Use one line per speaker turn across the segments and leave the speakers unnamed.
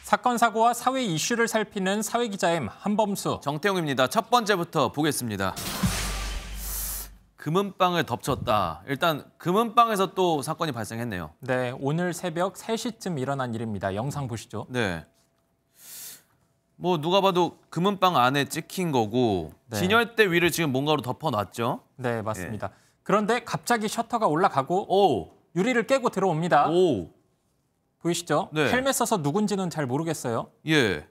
사건 사고와 사회 이슈를 살피는 사회기자임 한범수.
정태용입니다. 첫 번째부터 보겠습니다. 금은방을 덮쳤다. 일단 금은방에서 또 사건이 발생했네요.
네, 오늘 새벽 3시쯤 일어난 일입니다. 영상 보시죠.
네. 뭐 누가 봐도 금은방 안에 찍힌 거고
네.
진열대 위를 지금 뭔가로 덮어놨죠.
네, 맞습니다. 그런데 갑자기 셔터가 올라가고
오,
유리를 깨고 들어옵니다.
오,
보이시죠?
네.
헬멧 써서 누군지는 잘 모르겠어요.
예.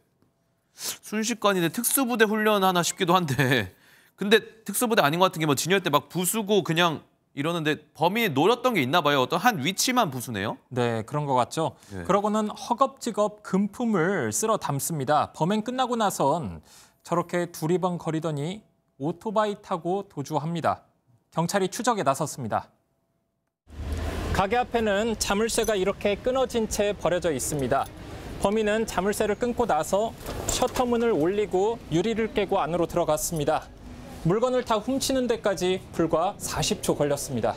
순식간인데 특수부대 훈련 하나 싶기도 한데 근데 특수부대 아닌 것 같은 게 뭐 진열대 막 부수고 그냥 이러는데 범인이 노렸던 게 있나 봐요. 어떤 한 위치만 부수네요.
네, 그런 것 같죠.
네.
그러고는 허겁지겁 금품을 쓸어 담습니다. 범행 끝나고 나선 저렇게 두리번거리더니 오토바이 타고 도주합니다. 경찰이 추적에 나섰습니다. 가게 앞에는 자물쇠가 이렇게 끊어진 채 버려져 있습니다. 범인은 자물쇠를 끊고 나서 셔터문을 올리고 유리를 깨고 안으로 들어갔습니다. 물건을 다 훔치는 데까지 불과 40초 걸렸습니다.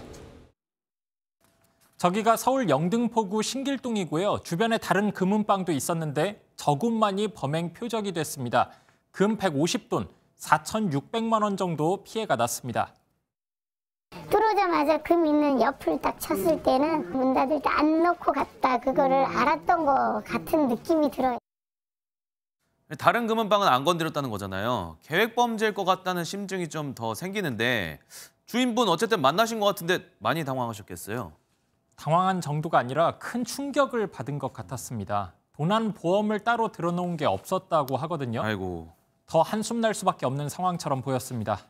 저기가 서울 영등포구 신길동이고요. 주변에 다른 금은방도 있었는데 저곳만이 범행 표적이 됐습니다. 금 150돈, 4,600만 원 정도 피해가 났습니다.
들어오자마자 금 있는 옆을 딱 쳤을 때는 문 닫을 때 안 넣고 갔다 그거를 알았던 것 같은 느낌이 들어요.
다른 금은방은 안 건드렸다는 거잖아요. 계획범죄일 것 같다는 심증이 좀 더 생기는데 주인분 어쨌든 만나신 것 같은데 많이 당황하셨겠어요.
당황한 정도가 아니라 큰 충격을 받은 것 같았습니다. 도난 보험을 따로 들어놓은 게 없었다고 하거든요.
아이고.
더 한숨 날 수밖에 없는 상황처럼 보였습니다.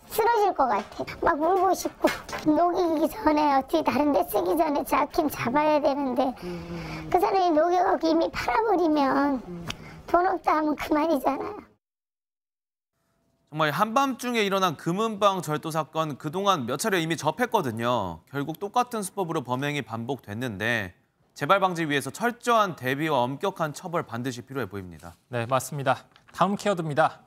쓰러질 것 같아. 막 울고 싶고 녹이기 전에 어떻게 다른 데 쓰기 전에 잡긴 잡아야 되는데 그 사람이 녹여갖고 이미 팔아버리면 돈 없다 하면 그만이잖아요.
정말 한밤중에 일어난 금은방 절도 사건 그동안 몇 차례 이미 접했거든요. 결국 똑같은 수법으로 범행이 반복됐는데 재발 방지 위해서 철저한 대비와 엄격한 처벌 반드시 필요해 보입니다.
네, 맞습니다. 다음 키워드입니다.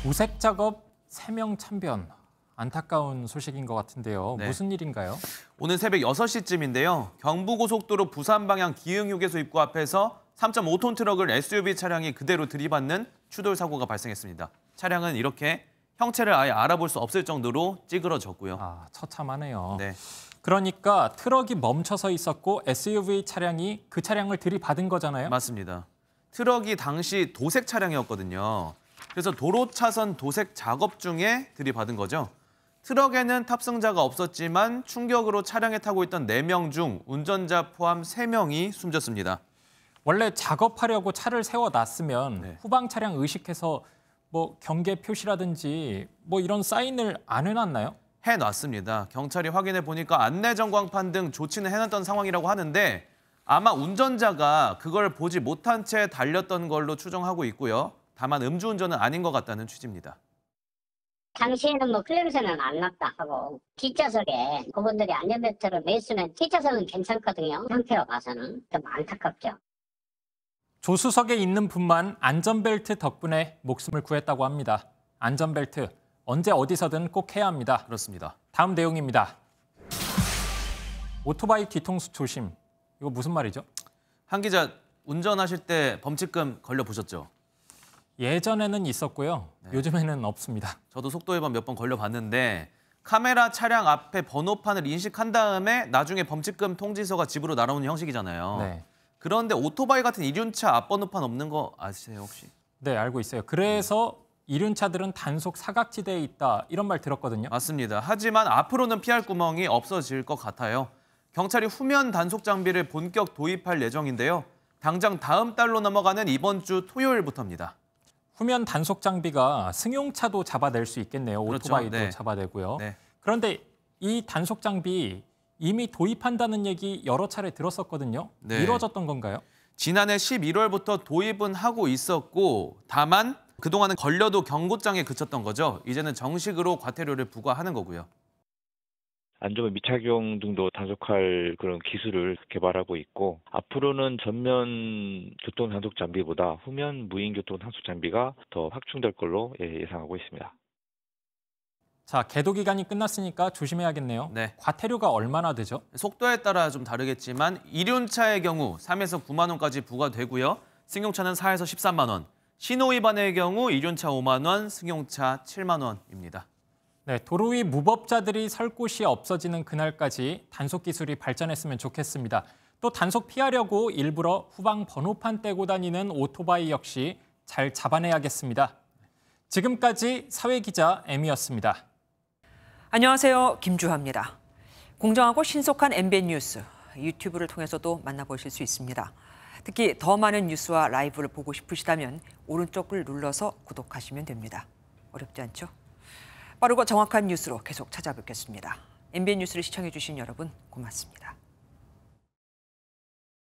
도색 작업 3명 참변. 안타까운 소식인 것 같은데요.
네.
무슨 일인가요?
오늘 새벽 6시쯤인데요. 경부고속도로 부산 방향 기흥휴게소 입구 앞에서 3.5톤 트럭을 SUV 차량이 그대로 들이받는 추돌 사고가 발생했습니다. 차량은 이렇게 형체를 아예 알아볼 수 없을 정도로 찌그러졌고요.
아, 처참하네요.
네.
그러니까 트럭이 멈춰서 있었고 SUV 차량이 그 차량을 들이받은 거잖아요?
맞습니다. 트럭이 당시 도색 차량이었거든요. 그래서 도로 차선 도색 작업 중에 들이받은 거죠. 트럭에는 탑승자가 없었지만 충격으로 차량에 타고 있던 4명 중 운전자 포함 3명이 숨졌습니다.
원래 작업하려고 차를 세워놨으면
네.
후방 차량 의식해서 뭐 경계 표시라든지 뭐 이런 사인을 안 해놨나요?
해놨습니다. 경찰이 확인해 보니까 안내 전광판 등 조치는 해놨던 상황이라고 하는데 아마 운전자가 그걸 보지 못한 채 달렸던 걸로 추정하고 있고요. 다만 음주운전은 아닌 것 같다는 취지입니다.
당시에는 뭐 클리어선은 안 났다 하고 뒷좌석에 그분들이 안전벨트를 맸으면 뒷좌석은 괜찮거든요. 상태로 봐서는 좀 안타깝죠.
조수석에 있는 분만 안전벨트 덕분에 목숨을 구했다고 합니다. 안전벨트 언제 어디서든 꼭 해야 합니다.
그렇습니다.
다음 내용입니다. 오토바이 뒤통수 조심. 이거 무슨 말이죠?
한 기자, 운전하실 때 범칙금 걸려보셨죠?
예전에는 있었고요.
네.
요즘에는 없습니다.
저도 속도 위반 몇 번 걸려봤는데 카메라 차량 앞에 번호판을 인식한 다음에 나중에 범칙금 통지서가 집으로 날아오는 형식이잖아요.
네.
그런데 오토바이 같은 이륜차 앞번호판 없는 거 아세요 혹시?
네, 알고 있어요. 그래서 이륜차들은 단속 사각지대에 있다 이런 말 들었거든요.
맞습니다. 하지만 앞으로는 피할 구멍이 없어질 것 같아요. 경찰이 후면 단속 장비를 본격 도입할 예정인데요. 당장 다음 달로 넘어가는 이번 주 토요일부터입니다.
후면 단속 장비가 승용차도 잡아낼 수 있겠네요.
그렇죠.
오토바이도
네.
잡아내고요.
네.
그런데 이 단속 장비 이미 도입한다는 얘기 여러 차례 들었었거든요.
네.
이루어졌던 건가요?
지난해 11월부터 도입은 하고 있었고 다만 그동안은 걸려도 경고장에 그쳤던 거죠. 이제는 정식으로 과태료를 부과하는 거고요.
안전벨 미착용 등도 단속할 그런 기술을 개발하고 있고 앞으로는 전면 교통 단속 장비보다 후면 무인 교통 단속 장비가 더 확충될 걸로 예상하고 있습니다.
자, 계도 기간이 끝났으니까 조심해야겠네요.
네.
과태료가 얼마나 되죠?
속도에 따라 좀 다르겠지만 이륜차의 경우 3에서 9만 원까지 부과되고요. 승용차는 4에서 13만 원. 신호 위반의 경우 이륜차 5만 원, 승용차 7만 원입니다.
네, 도로 위 무법자들이 설 곳이 없어지는 그날까지 단속 기술이 발전했으면 좋겠습니다. 또 단속 피하려고 일부러 후방 번호판 떼고 다니는 오토바이 역시 잘 잡아내야겠습니다. 지금까지 사회기자 M이었습니다.
안녕하세요. 김주하입니다. 공정하고 신속한 MBN 뉴스, 유튜브를 통해서도 만나보실 수 있습니다. 특히 더 많은 뉴스와 라이브를 보고 싶으시다면 오른쪽을 눌러서 구독하시면 됩니다. 어렵지 않죠? 빠르고 정확한 뉴스로 계속 찾아뵙겠습니다. MBN 뉴스를 시청해 주신 여러분 고맙습니다.